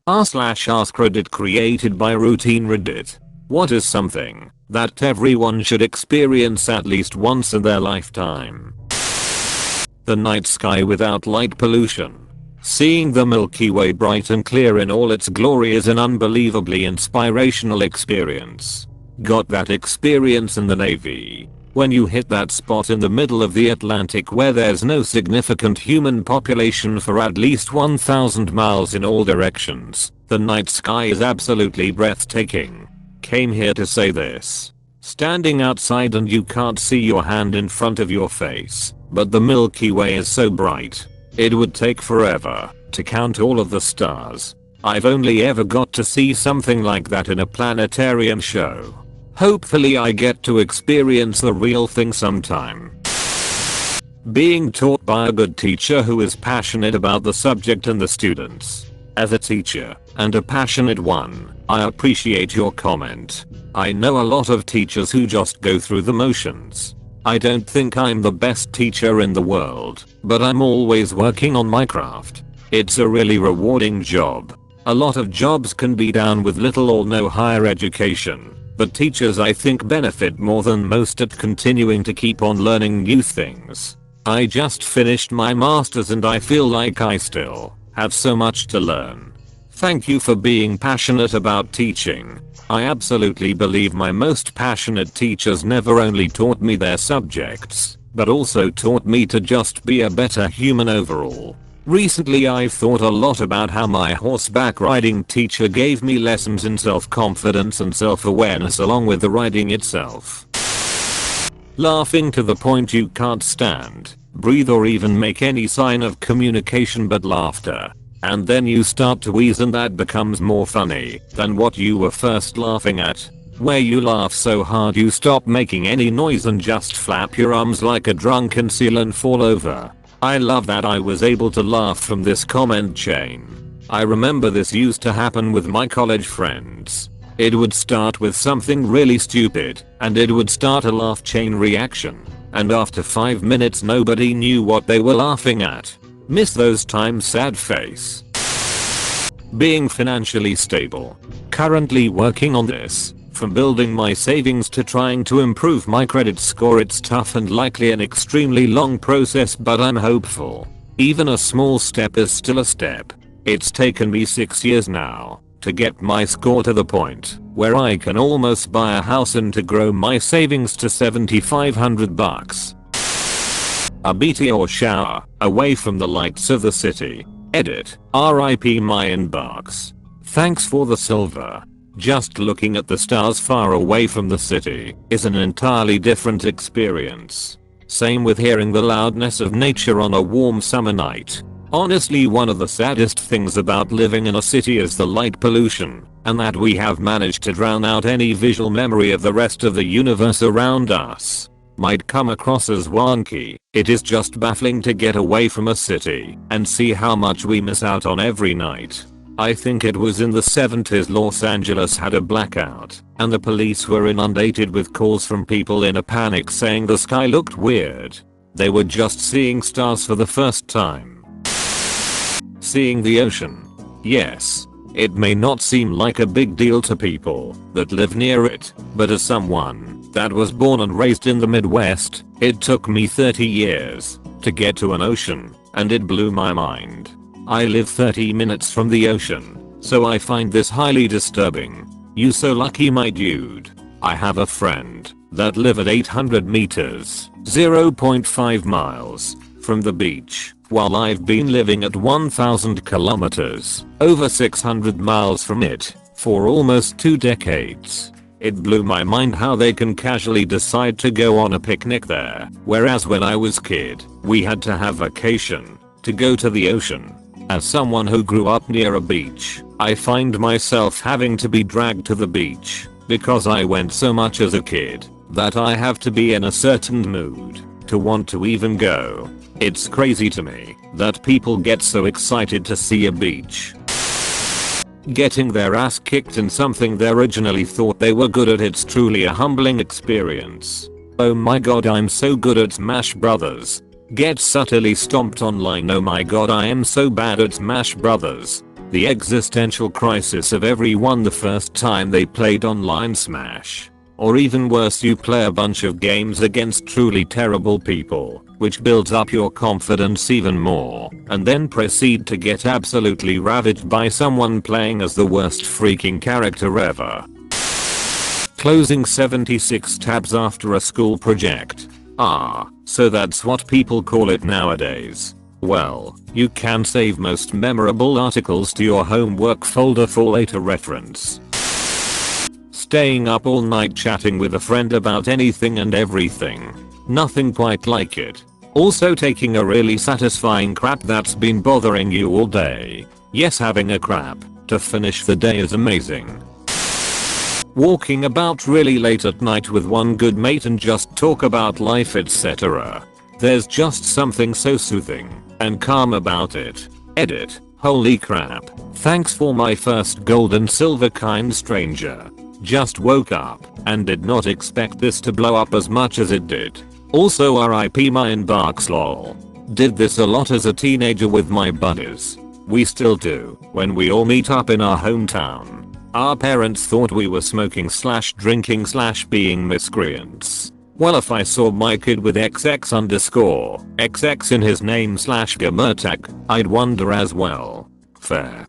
r/AskReddit created by routinereddit. What is something that everyone should experience at least once in their lifetime? The night sky without light pollution. Seeing the Milky Way bright and clear in all its glory is an unbelievably inspirational experience. Got that experience in the Navy. When you hit that spot in the middle of the Atlantic where there's no significant human population for at least 1,000 miles in all directions, the night sky is absolutely breathtaking. Came here to say this. Standing outside and you can't see your hand in front of your face, but the Milky Way is so bright. It would take forever to count all of the stars. I've only ever got to see something like that in a planetarium show. Hopefully I get to experience the real thing sometime. Being taught by a good teacher who is passionate about the subject and the students. As a teacher, and a passionate one, I appreciate your comment. I know a lot of teachers who just go through the motions. I don't think I'm the best teacher in the world, but I'm always working on my craft. It's a really rewarding job. A lot of jobs can be done with little or no higher education, but teachers I think benefit more than most at continuing to keep on learning new things. I just finished my master's and I feel like I still have so much to learn. Thank you for being passionate about teaching. I absolutely believe my most passionate teachers never only taught me their subjects, but also taught me to just be a better human overall. Recently I've thought a lot about how my horseback riding teacher gave me lessons in self-confidence and self-awareness along with the riding itself. Laughing to the point you can't stand, breathe or even make any sign of communication but laughter. And then you start to wheeze and that becomes more funny than what you were first laughing at. Where you laugh so hard you stop making any noise and just flap your arms like a drunken seal and fall over. I love that I was able to laugh from this comment chain. I remember this used to happen with my college friends. It would start with something really stupid, and it would start a laugh chain reaction. And after 5 minutes nobody knew what they were laughing at. Miss those times, sad face. Being financially stable. Currently working on this. From building my savings to trying to improve my credit score, it's tough and likely an extremely long process, but I'm hopeful. Even a small step is still a step. It's taken me 6 years now to get my score to the point where I can almost buy a house and to grow my savings to $7,500. A meteor shower away from the lights of the city. Edit. RIP my inbox. Thanks for the silver. Just looking at the stars far away from the city is an entirely different experience. Same with hearing the loudness of nature on a warm summer night. Honestly, one of the saddest things about living in a city is the light pollution, and that we have managed to drown out any visual memory of the rest of the universe around us. Might come across as wonky, it is just baffling to get away from a city and see how much we miss out on every night. I think it was in the 70s Los Angeles had a blackout, and the police were inundated with calls from people in a panic saying the sky looked weird. They were just seeing stars for the first time. Seeing the ocean. Yes, it may not seem like a big deal to people that live near it, but as someone that was born and raised in the Midwest, it took me 30 years to get to an ocean, and it blew my mind. I live 30 minutes from the ocean, so I find this highly disturbing. You so lucky, my dude. I have a friend that live at 800 meters, 0.5 miles from the beach, while I've been living at 1,000 kilometers, over 600 miles from it, for almost 2 decades. It blew my mind how they can casually decide to go on a picnic there, whereas when I was kid, we had to have vacation to go to the ocean. As someone who grew up near a beach, I find myself having to be dragged to the beach because I went so much as a kid that I have to be in a certain mood to want to even go. It's crazy to me that people get so excited to see a beach. Getting their ass kicked in something they originally thought they were good at, it's truly a humbling experience. Oh my god, I'm so good at Smash Brothers. Get subtly stomped online. Oh my god, I am so bad at Smash Brothers. The existential crisis of everyone the first time they played online Smash. Or even worse, you play a bunch of games against truly terrible people, which builds up your confidence even more, and then proceed to get absolutely ravaged by someone playing as the worst freaking character ever. Closing 76 tabs after a school project. Ah, so that's what people call it nowadays. Well, you can save most memorable articles to your homework folder for later reference. Staying up all night chatting with a friend about anything and everything. Nothing quite like it. Also taking a really satisfying crap that's been bothering you all day. Yes, having a crap to finish the day is amazing. Walking about really late at night with one good mate and just talk about life, etc. There's just something so soothing and calm about it. Edit. Holy crap. Thanks for my first gold and silver, kind stranger. Just woke up and did not expect this to blow up as much as it did. Also RIP my inbox lol. Did this a lot as a teenager with my buddies. We still do when we all meet up in our hometown. Our parents thought we were smoking / drinking / being miscreants. Well, if I saw my kid with XX_XX in his name / gamer tag, I'd wonder as well. Fair.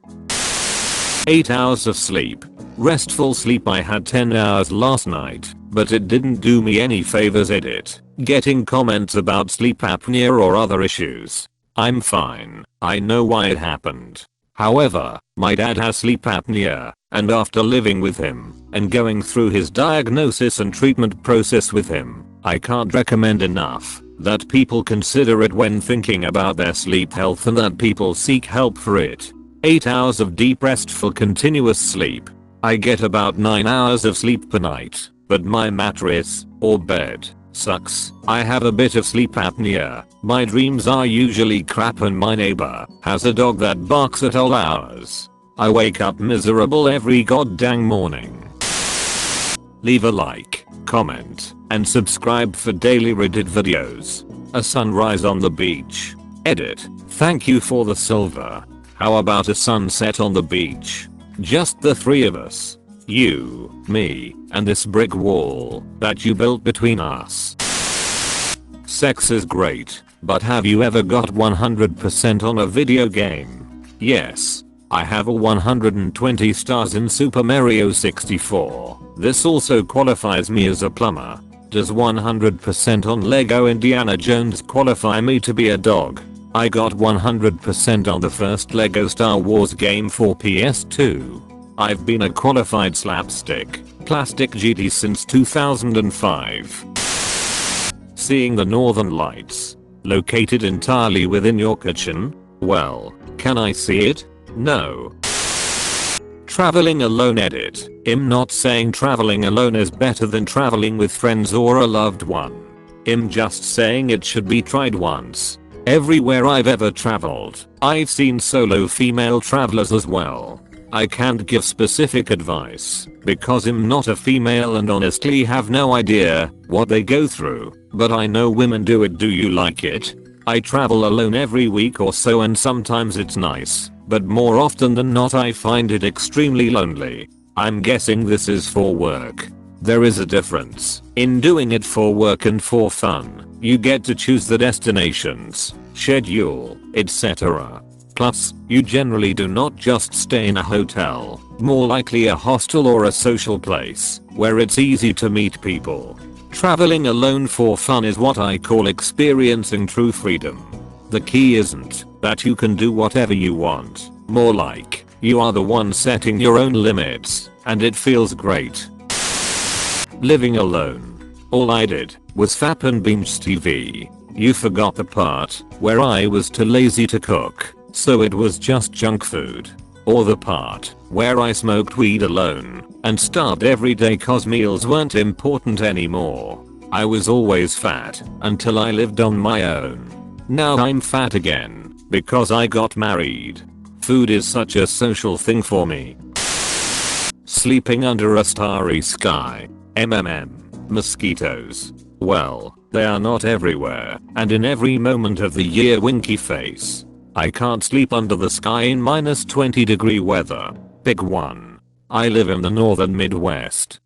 8 hours of sleep. Restful sleep. I had 10 hours last night, but it didn't do me any favors. Edit. Getting comments about sleep apnea or other issues. I'm fine. I know why it happened. However, my dad has sleep apnea, and after living with him and going through his diagnosis and treatment process with him, I can't recommend enough that people consider it when thinking about their sleep health and that people seek help for it. 8 hours of deep restful continuous sleep. I get about 9 hours of sleep per night, but my mattress or bed sucks. I have a bit of sleep apnea. My dreams are usually crap and my neighbor has a dog that barks at all hours. I wake up miserable every goddamn morning. Leave a like, comment, and subscribe for daily Reddit videos. A sunrise on the beach. Edit. Thank you for the silver. How about a sunset on the beach? Just the three of us. You, me, and this brick wall that you built between us. Sex is great, but have you ever got 100% on a video game? Yes. I have a 120 stars in Super Mario 64. This also qualifies me as a plumber. Does 100% on Lego Indiana Jones qualify me to be a dog? I got 100% on the first Lego Star Wars game for PS2. I've been a qualified slapstick plastic GD since 2005. Seeing the northern lights. Located entirely within your kitchen? Well, can I see it? No. Traveling alone. Edit. I'm not saying traveling alone is better than traveling with friends or a loved one. I'm just saying it should be tried once. Everywhere I've ever traveled, I've seen solo female travelers as well. I can't give specific advice because I'm not a female and honestly have no idea what they go through, but I know women do it. Do you like it? I travel alone every week or so and sometimes it's nice, but more often than not I find it extremely lonely. I'm guessing this is for work. There is a difference in doing it for work and for fun. You get to choose the destinations, schedule, etc. Plus, you generally do not just stay in a hotel, more likely a hostel or a social place where it's easy to meet people. Traveling alone for fun is what I call experiencing true freedom. The key isn't that you can do whatever you want, more like you are the one setting your own limits, and it feels great. Living alone. All I did was fap and binge TV. You forgot the part where I was too lazy to cook, so it was just junk food. Or the part where I smoked weed alone and starved every day cause meals weren't important anymore. I was always fat until I lived on my own. Now I'm fat again because I got married. Food is such a social thing for me. Sleeping under a starry sky. Mosquitoes. Well, they are not everywhere and in every moment of the year. Winky face. I can't sleep under the sky in -20 degree weather. Pick one. I live in the northern Midwest.